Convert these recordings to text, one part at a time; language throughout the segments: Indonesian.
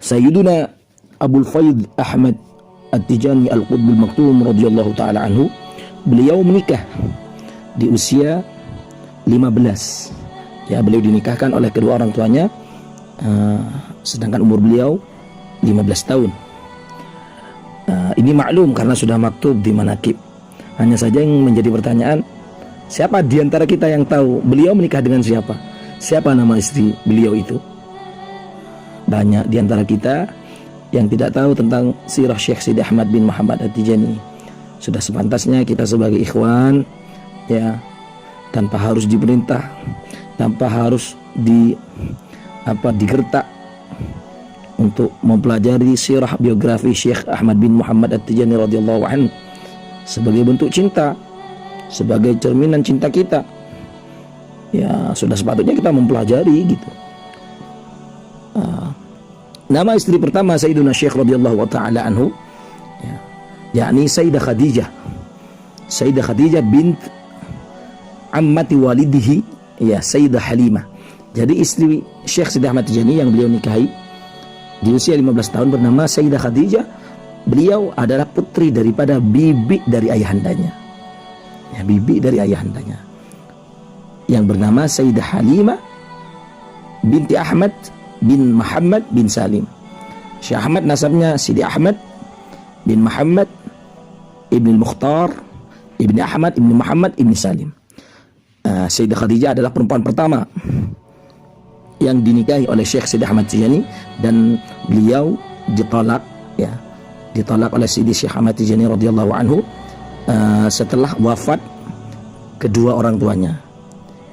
Sayyiduna Abul Faid Ahmad At-Tijani Al-Qutbul Maktum radhiyallahu taala anhu, beliau menikah di usia 15. Ya, beliau dinikahkan oleh kedua orang tuanya, sedangkan umur beliau 15 tahun. Ini maklum karena sudah maktub di manaqib. Hanya saja yang menjadi pertanyaan, siapa di antara kita yang tahu beliau menikah dengan siapa? Siapa nama istri beliau itu? Banyak di antara kita yang tidak tahu tentang sirah Syekh Sidi Ahmad bin Muhammad At-Tijani. Sudah sepantasnya kita sebagai ikhwan, ya, tanpa harus diperintah, tanpa harus digertak untuk mempelajari sirah biografi Syekh Ahmad bin Muhammad At-Tijani radhiyallahu anhu sebagai bentuk cinta, sebagai cerminan cinta kita. Ya, sudah sepatutnya kita mempelajari gitu. Nama istri pertama Sayyiduna Syekh radhiyallahu taala anhu, ya, yakni Sayyidah Khadijah. Sayyidah Khadijah bint ammati walidihi, ya, Sayyidah Halimah. Jadi istri Syekh Sidi Ahmad Tijani yang beliau nikahi di usia 15 tahun bernama Sayyidah Khadijah. Beliau adalah putri daripada bibi dari ayahandanya. Ya, bibi dari ayahandanya yang bernama Sayyidah Halimah binti Ahmad bin Muhammad bin Salim. Syekh Ahmad nasabnya Sidi Ahmad bin Muhammad ibn Mukhtar ibn Ahmad ibn Muhammad ibn Salim. Sayyidah Khadijah adalah perempuan pertama yang dinikahi oleh Syekh Sidi Ahmad Tijani, dan beliau ditolak, ya, ditolak oleh Sidi Syekh Ahmad Tijani radhiyallahu anhu setelah wafat kedua orang tuanya.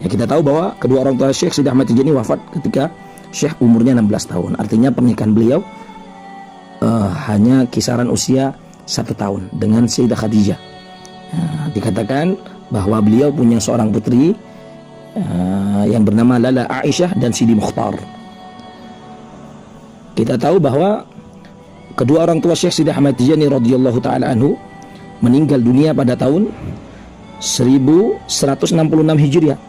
Ya, kita tahu bahwa kedua orang tua Syekh Sidi Ahmad Tijani wafat ketika Syekh umurnya 16 tahun. Artinya pernikahan beliau hanya kisaran usia 1 tahun dengan Sayyidah Khadijah. Dikatakan bahwa beliau punya seorang putri yang bernama Lala Aisyah dan Sidi Mukhtar. Kita tahu bahwa kedua orang tua Syekh Sidi Ahmad Tijani radhiyallahu taala anhu meninggal dunia pada tahun 1166 Hijriah.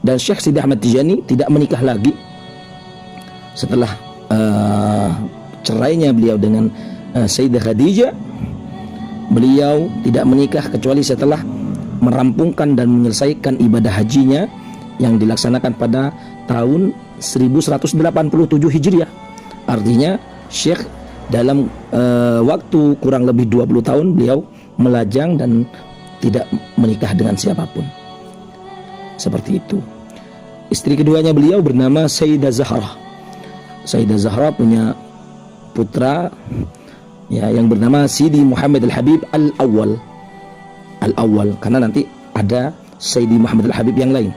Dan Syekh Sidi Ahmad Tijani tidak menikah lagi setelah cerainya beliau dengan Sayyidah Khadijah. Beliau tidak menikah kecuali setelah merampungkan dan menyelesaikan ibadah hajinya yang dilaksanakan pada tahun 1187 Hijriah. Artinya Syekh dalam waktu kurang lebih 20 tahun beliau melajang dan tidak menikah dengan siapapun. Seperti itu. Istri keduanya beliau bernama Sayyidah Zahra. Sayyidah Zahra punya putra, ya, yang bernama Sidi Muhammad Al-Habib Al-Awwal. Al-Awwal karena nanti ada Sayyidi Muhammad Al-Habib yang lain.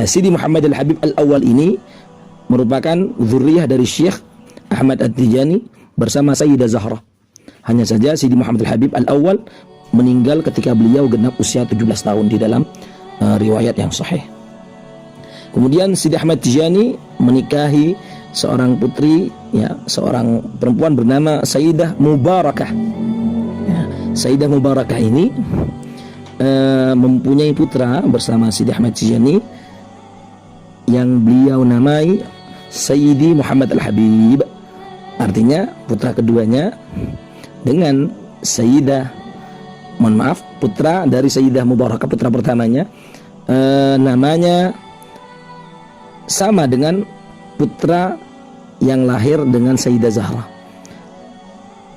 Sidi Muhammad Al-Habib Al-Awwal ini merupakan zuriyah dari Syekh Ahmad At-Tijani bersama Sayyidah Zahra. Hanya saja Sidi Muhammad Al-Habib Al-Awwal meninggal ketika beliau genap usia 17 tahun di dalam riwayat yang sahih. Kemudian Sidi Ahmad Tijani menikahi seorang putri, ya, seorang perempuan bernama Sayyidah Mubarakah. Ya, Sayyidah Mubarakah ini mempunyai putra bersama Sidi Ahmad Tijani yang beliau namai Sayyidi Muhammad Al-Habib. Artinya putra keduanya dengan putra dari Sayyidah Mubarakah, putra pertamanya, namanya sama dengan putra yang lahir dengan Sayyidah Zahra.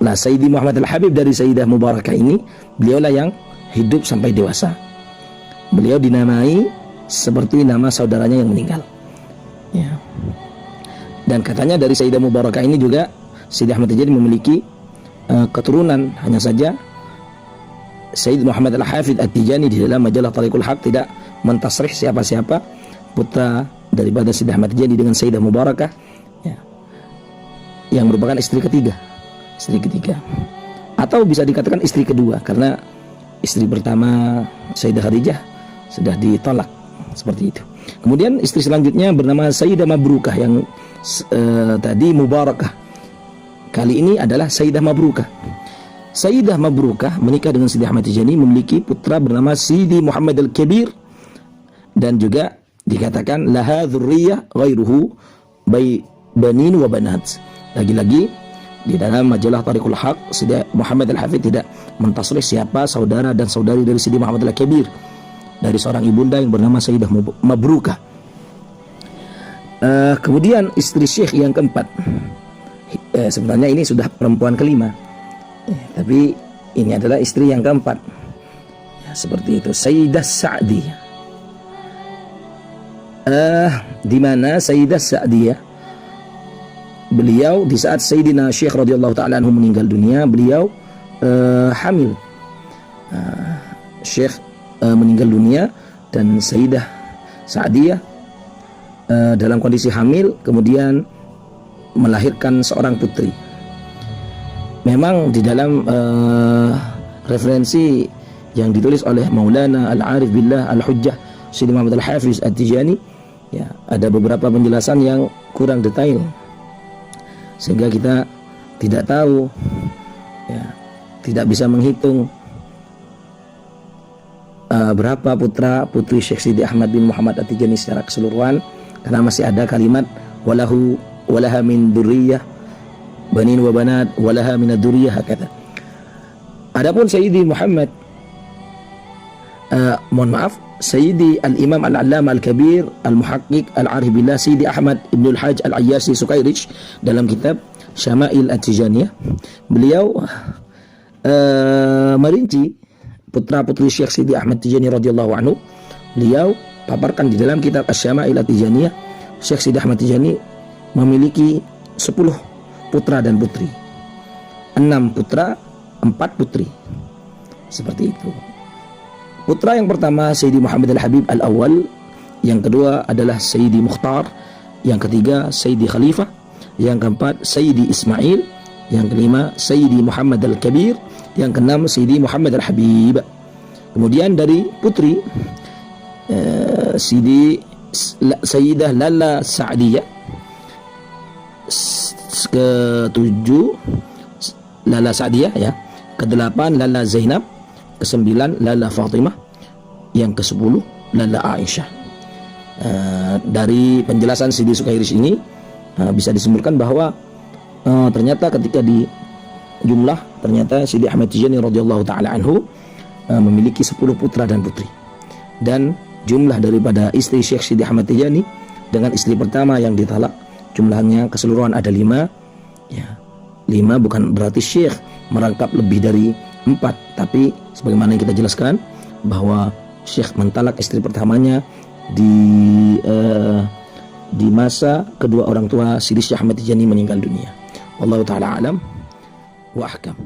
Nah, Sayyidi Muhammad Al-Habib dari Sayyidah Mubarakah ini, beliaulah yang hidup sampai dewasa. Beliau dinamai seperti nama saudaranya yang meninggal, ya. Dan katanya dari Sayyidah Mubarakah ini juga Sidi Ahmad Tijani memiliki keturunan. Hanya saja Sayyid Muhammad Al-Hafidh At-Tijani di dalam majalah Tariqul Haq tidak mentasrih siapa-siapa putra daripada Sidi Ahmad Tijani dengan Sayyidah Mubarakah, ya, yang merupakan istri ketiga, atau bisa dikatakan istri kedua karena istri pertama Sayyidah Khadijah sudah ditolak, seperti itu. Kemudian istri selanjutnya bernama Sayyidah Mabrukah yang tadi Mubarakah. Kali ini adalah Sayyidah Mabrukah. Sayyidah Mabrukah menikah dengan Sidi Ahmad Tijani, memiliki putra bernama Sidi Muhammad Al-Kabir, dan juga dikatakan laha dzurriyyah ghairuhu, baik banin wa banat. Lagi-lagi di dalam majalah Tariqul Haq, Sidi Muhammad Al-Hafidh tidak mentasrih siapa saudara dan saudari dari Sidi Muhammad Al-Kabir, dari seorang ibunda yang bernama Sayyidah Mabrukah. Kemudian istri Syekh yang keempat, sebenarnya ini sudah perempuan kelima, tapi ini adalah istri yang keempat, ya, seperti itu, Sayyidah Sa'diyah. Di mana Sayyidah Sa'diyah, beliau di saat Sayyidina Syekh radhiyallahu ta'ala anhu meninggal dunia, beliau hamil. Syekh meninggal dunia dan Sayyidah Sa'diyah dalam kondisi hamil, kemudian melahirkan seorang putri. Memang di dalam referensi yang ditulis oleh Maulana Al-Arif Billah Al-Hujjah Sidi Muhammad Al-Hafiz At-Tijani, ya, ada beberapa penjelasan yang kurang detail, sehingga kita tidak tahu, ya, tidak bisa menghitung berapa putra putri Syekh Sidi Ahmad bin Muhammad At-Tijani secara keseluruhan, karena masih ada kalimat walaha min dzurriyyah banin wa banat walaha min ad-dzurriyyah hakata. Adapun Sayyidi Muhammad Sayyidi Al-Imam Al-Allamah Al-Kabir Al-Muhaqqiq Al-Arif Billah Sayyidi Ahmad Ibn Al-Hajj Al-Ayyasi Sukairij dalam kitab Syama'il At-Tijaniyah, beliau merinci putra-putri Syekh Sidi Ahmad Tijani radhiyallahu anhu. Beliau paparkan di dalam kitab Asy-Syama'il At-Tijaniyah, Syekh Sidi Ahmad Tijani memiliki 10 putra dan putri, 6 putra, 4 putri, seperti itu. Putra yang pertama Sayyidi Muhammad Al-Habib Al-Awwal, yang kedua adalah Sayyidi Mukhtar, yang ketiga Sayyidi Khalifah, yang keempat Sayyidi Ismail, yang kelima Sayyidi Muhammad Al-Kabir, yang keenam Sayyidi Muhammad Al-Habib. Kemudian dari putri Sayyidah Lalla Sa'diyah, ke-7 Lalla Sa'diyah, ya, ke-8 Lalla Zainab, ke-9 Lalla Fatimah, yang ke-10 Lalla Aisyah. Dari penjelasan Sidi Sukairij ini bisa disimpulkan bahwa ternyata ketika di jumlah, ternyata Sidi Ahmad Tijani radhiyallahu ta'ala anhu memiliki 10 putra dan putri, dan jumlah daripada istri Syekh Sidi Ahmad Tijani dengan istri pertama yang ditalak jumlahnya keseluruhan ada 5, ya, 5 bukan berarti Syekh merangkap lebih dari 4, tapi sebagaimana yang kita jelaskan bahwa Syekh mentalak istri pertamanya di masa kedua orang tua Sidi Syekh Ahmad Tijani meninggal dunia. Wallahu ta'ala alam wa ahkam.